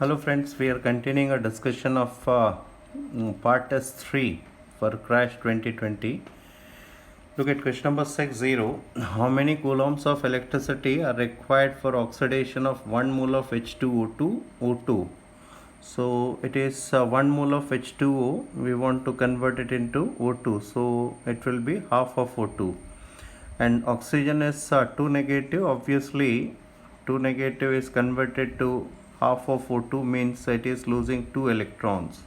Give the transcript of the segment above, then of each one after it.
Hello friends, we are continuing our discussion of part test 3 for crash 2020. Look at question number 60. How many coulombs of electricity are required for oxidation of 1 mole of H2O to O2? So it is 1 mole of H2O, we want to convert it into O2, so it will be half of O2. And oxygen is 2 negative, obviously 2 negative is converted to half of O2, means it is losing 2 electrons.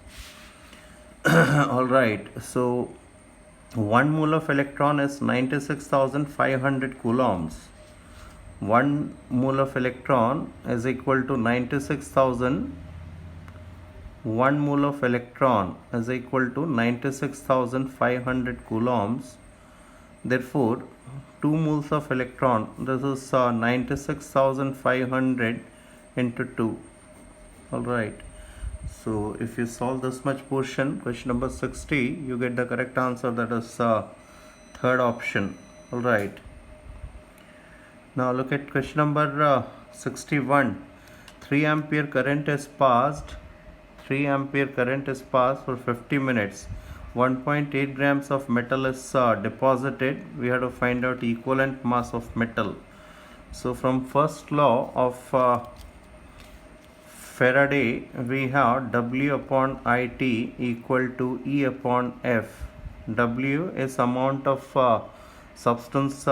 Alright, so 1 mole of electron is 96,500 coulombs. 1 mole of electron is equal to 96,000. 1 mole of electron is equal to 96,500 coulombs. Therefore, 2 moles of electron, this is 96,500 into 2. Alright, so if you solve this much portion, question number 60, you get the correct answer, that is third option. Alright, now look at question number 61. 3 ampere current is passed. 3 ampere current is passed for 50 minutes. 1.8 grams of metal is deposited. We have to find out equivalent mass of metal. So from first law of Faraday, we have W upon IT equal to E upon F. W is amount of substance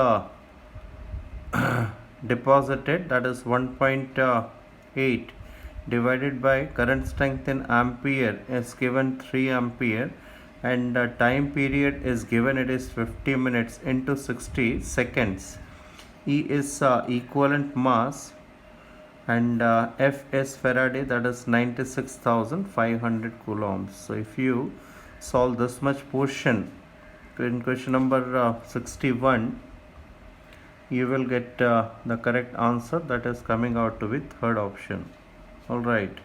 deposited, that is 1.8, divided by current strength in ampere is given 3 ampere, and time period is given, it is 50 minutes into 60 seconds. E is equivalent mass, and F is Faraday, that is 96,500 coulombs. So if you solve this much portion in question number 61, you will get the correct answer, that is coming out to be third option. Alright,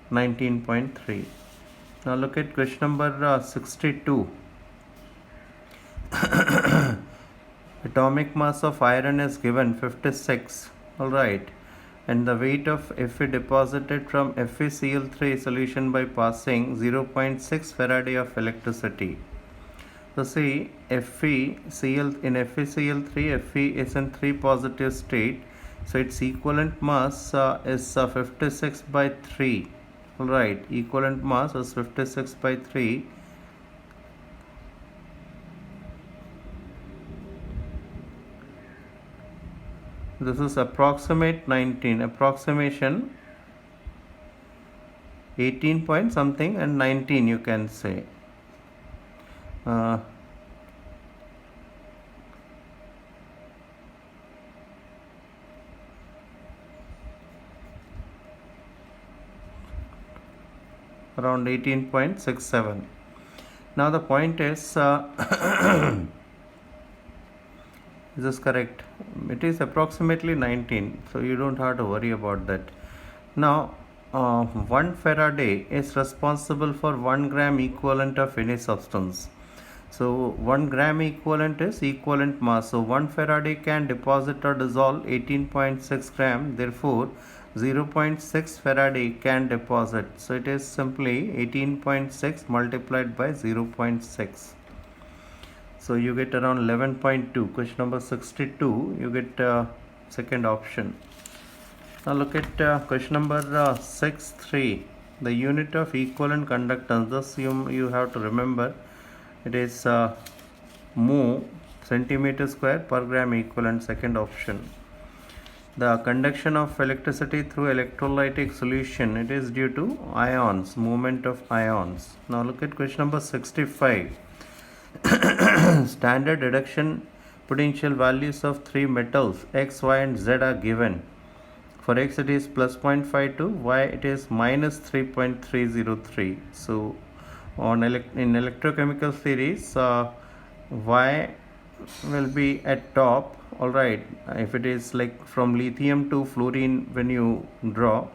19.3. Now look at question number 62. Atomic mass of iron is given 56. Alright, and the weight of Fe deposited from FeCl3 solution by passing 0.6 Faraday of electricity. So see, FeCl in FeCl3, Fe is in 3 positive state, so its equivalent mass is 56 by 3. Alright, equivalent mass is 56 by 3. This is approximate 19, approximation 18 point something and 19 you can say. Around 18.67. Now the point is, is this correct? It is approximately 19, so you don't have to worry about that. Now 1 Faraday is responsible for 1 gram equivalent of any substance. So 1 gram equivalent is equivalent mass. So 1 Faraday can deposit or dissolve 18.6 gram. Therefore 0.6 Faraday can deposit. So it is simply 18.6 multiplied by 0.6. So you get around 11.2. Question number 62, you get second option. Now look at question number 63. The unit of equivalent conductance, thus you have to remember, it is mho centimeter square per gram equivalent, second option. The conduction of electricity through electrolytic solution, it is due to ions, movement of ions. Now look at question number 65. Standard reduction potential values of 3 metals X, Y and Z are given. For X it is plus 0.52, Y it is minus 3.303. So in electrochemical series, Y will be at top. Alright, if it is like from lithium to fluorine, when you draw,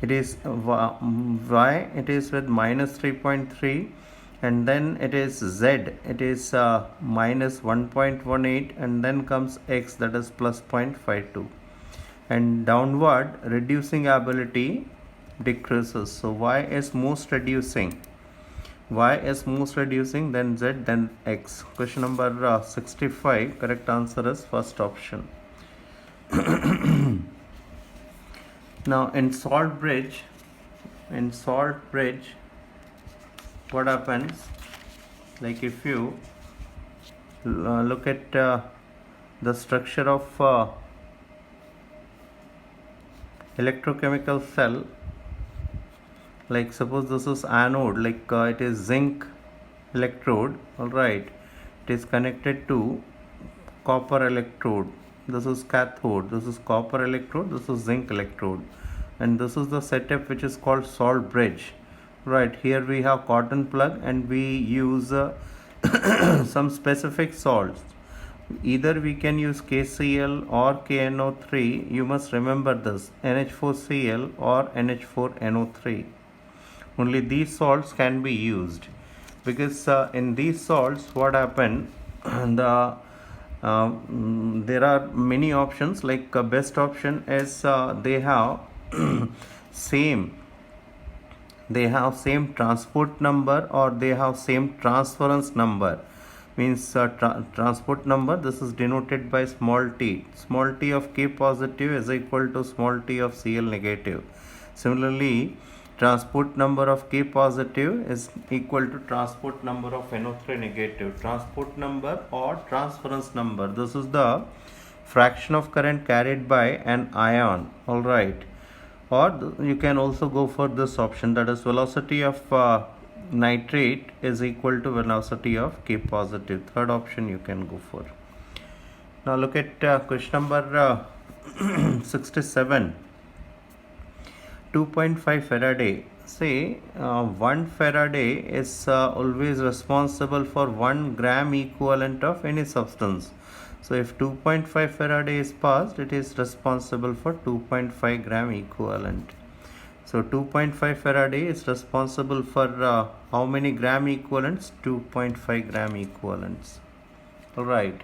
it is Y, it is with minus 3.3, and then it is Z, it is minus 1.18, and then comes X, that is plus 0.52. and downward reducing ability decreases. So y is most reducing. Y is most reducing, then Z, then X. Question number 65. Correct answer is first option. Now in salt bridge, what happens? Like if you look at the structure of electrochemical cell, like suppose this is anode, like it is zinc electrode, all right, it is connected to copper electrode. This is cathode, this is copper electrode, this is zinc electrode, and this is the setup which is called salt bridge. Right, here we have cotton plug and we use some specific salts. Either we can use KCl or KNO3. You must remember this, NH4Cl or NH4NO3. Only these salts can be used, because in these salts what happened, there are many options. Like best option is they have same transport number, or they have same transference number. Means transport number, this is denoted by small t. Small t of K positive is equal to small t of Cl negative. Similarly, transport number of K positive is equal to transport number of NO3 negative. Transport number or transference number, this is the fraction of current carried by an ion, all right. Or you can also go for this option, that is velocity of nitrate is equal to velocity of K positive. Third option you can go for. Now look at question number 67. 2.5 Faraday. Say 1 Faraday is always responsible for 1 gram equivalent of any substance. So if 2.5 Faraday is passed, it is responsible for 2.5 gram equivalent. So 2.5 Faraday is responsible for how many gram equivalents? 2.5 gram equivalents. Alright.